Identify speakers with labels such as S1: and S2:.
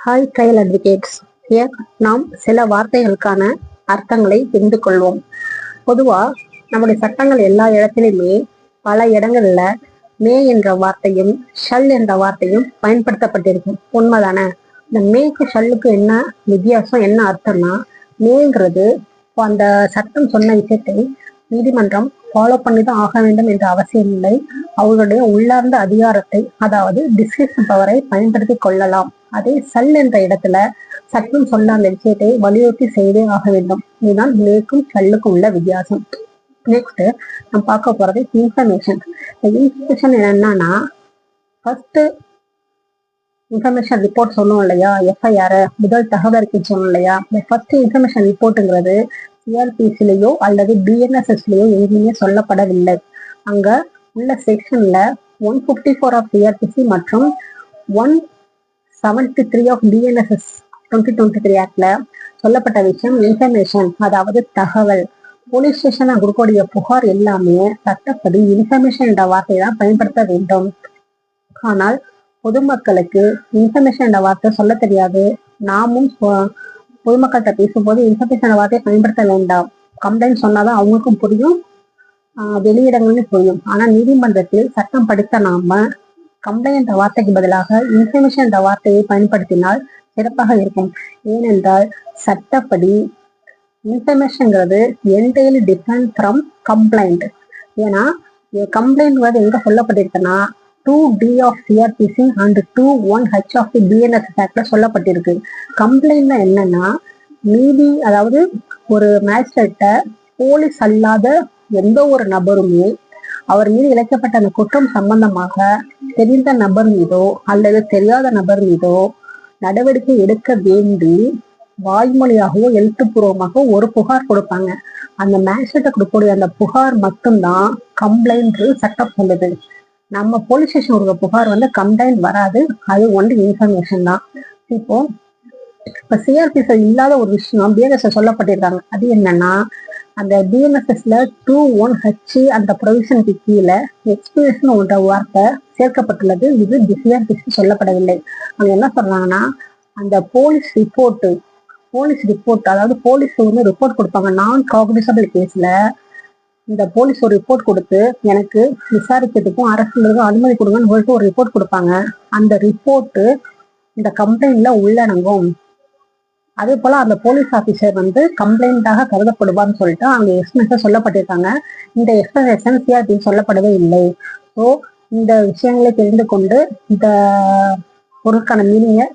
S1: Hi trial advocates. Here நாம் சில வார்த்தைகளுக்கான அர்த்தங்களை தெரிந்து கொள்வோம். பொதுவாக நம்முடைய சட்டங்கள் எல்லா இடத்திலுமே பல இடங்கள்ல மே என்ற வார்த்தையும் ஷல் என்ற வார்த்தையும் பயன்படுத்தப்பட்டிருக்கும். உண்மைதானே? இந்த மேக்கு ஷல்லுக்கு என்ன வித்தியாசம், என்ன அர்த்தம்னா, மேங்கிறது அந்த சட்டம் சொன்ன விஷயத்தை நீதிமன்றம் ஃபாலோ பண்ணி தான் ஆக வேண்டும் என்ற அவசியம் இல்லை. அவர்களுடைய உள்ளார்ந்த அதிகாரத்தை, அதாவது டிஸ்கிரிப்ஷன் பவரை பயன்படுத்தி கொள்ளலாம். அதே சல் என்ற இடத்துல சட்டம் சொன்ன அந்த விஷயத்தை வலியுறுத்தி செய்தே ஆக வேண்டும். இதுதான் மேக்கும் சல்லுக்கும் உள்ள வித்தியாசம். நெக்ஸ்ட் நம்ம பார்க்க போறது இன்ஃபர்மேஷன். இன்ஃபர்மேஷன் என்னன்னா, ஃபர்ஸ்ட் இன்ஃபர்மேஷன் ரிப்போர்ட் சொன்னோம் இல்லையா, எஃப்ஐஆர் முதல் தகவல் அறிக்கை சொன்னோம் இல்லையா. இந்த ஃபர்ஸ்ட் இன்ஃபர்மேஷன் ரிப்போர்ட்டுங்கிறது சிஆர்பிசிலேயோ அல்லது பிஎன்எஸ்எஸ்லயோ எங்கேயுமே சொல்லப்படவில்லை. அங்க உள்ள செக்ஷன்ல 154 ஆஃப் சிஆர்பிசி மற்றும் 173 ஆஃப் பிஎன்எஸ்எஸ் 2023 ஆக்ட்ல சொல்லப்பட்ட விஷயம் இன்ஃபர்மேஷன், அதாவது தகவல். போலீஸ் ஸ்டேஷன்ல கொடுக்கக்கூடிய புகார் எல்லாமே சட்டப்படி இன்ஃபர்மேஷன் என்ற வார்த்தையை தான் பயன்படுத்த வேண்டும். ஆனால் பொதுமக்களுக்கு இன்ஃபர்மேஷன் என்ற வார்த்தை சொல்ல தெரியாது. நாமும் பொதுமக்கள்கிட்ட பேசும்போது இன்ஃபர்மேஷன் வார்த்தையை பயன்படுத்த வேண்டாம். கம்ப்ளைண்ட் சொன்னாதான் அவங்களுக்கும் புரியும், வெளியிடங்களும் புரியும். ஆனா நீதிமன்றத்தில் சட்டம் படித்த நாம கம்ப்ளைண்ட் என்ற வார்த்தைக்கு பதிலாக இன்ஃபர்மேஷன் என்ற வார்த்தையை பயன்படுத்தினால் சிறப்பாக இருக்கும். ஏனென்றால் சட்டப்படி இன்ஃபர்மேஷன்ங்கிறது என்டையர்லி டிஃபரண்ட் ஃப்ரம் கம்ப்ளைண்ட். ஏன்னா கம்ப்ளைண்ட் எங்க சொல்லப்பட்டிருக்குன்னா 2D of CrPC and 21H of BNSS ஆக்ட்ல சொல்லப்பட்டிருக்கு. கம்ப்ளைண்ட்ல என்னன்னா, நீதி, அதாவது ஒரு மேஜிஸ்ட்ரேட்டை போலீஸ் அல்லாத எந்த ஒரு நபருமே அவர் மீது இழைக்கப்பட்ட அந்த குற்றம் சம்பந்தமாக தெரிந்த நபர் மீதோ அல்லது தெரியாத நபர் மீதோ நடவடிக்கை எடுக்க வேண்டி வாய்மொழியாகவோ எழுத்துப்பூர்வமாகவோ ஒரு புகார் கொடுப்பாங்க. அந்த மேஜிஸ்ட்ரேட்டை கொடுக்கக்கூடிய அந்த புகார் மட்டும்தான் கம்ப்ளைண்ட் சட்டம் சொல்லுது. நம்ம போலீஸ் ஸ்டேஷன் ஒரு புகார் கம்ப்ளைண்ட் வராது, அது ஒன்று இன்ஃபர்மேஷன் தான். இப்ப சிஆர்பிசி இல்லாத ஒரு விஷயம் பிஎன்எஸ்எஸ் சொல்லப்பட்டிருக்காங்க. அது என்னன்னா, அந்த பிஎன்எஸ்எஸ்ல 21H அந்த ப்ரொவிஷனுக்கு கீழே எக்ஸ்பிரஷன் என்ற வார்த்தை சேர்க்கப்பட்டுள்ளது. இது சிஆர்பிசி சொல்லப்படவில்லை. அவங்க என்ன சொல்றாங்கன்னா, அந்த போலீஸ் ரிப்போர்ட், அதாவது போலீஸ் ரிப்போர்ட் கொடுப்பாங்க. நான் காக்னிசபிள் கேஸ்ல இந்த போலீஸ் ஒரு ரிப்போர்ட் கொடுத்து எனக்கு விசாரிக்கிறதுக்கும் அரசுக்கும் அனுமதி கொடுங்கன்னு சொல்லிட்டு ஒரு ரிப்போர்ட் கொடுப்பாங்க. அந்த ரிப்போர்ட்டு இந்த கம்ப்ளைண்ட்ல உள்ளடங்கும். அதே போல அந்த போலீஸ் ஆபீசர் கம்ப்ளைண்டாக கருதப்படுவான்னு சொல்லிட்டு அவங்க எக்ஸ்பிளேஷன் சொல்லப்பட்டிருக்காங்க. இந்த எக்ஸ்பிளேஷன் சிஆர்பி சொல்லப்படவே இல்லை. ஸோ இந்த விஷயங்களை தெரிந்து கொண்டு இந்த பொருட்கான மீனிங்கை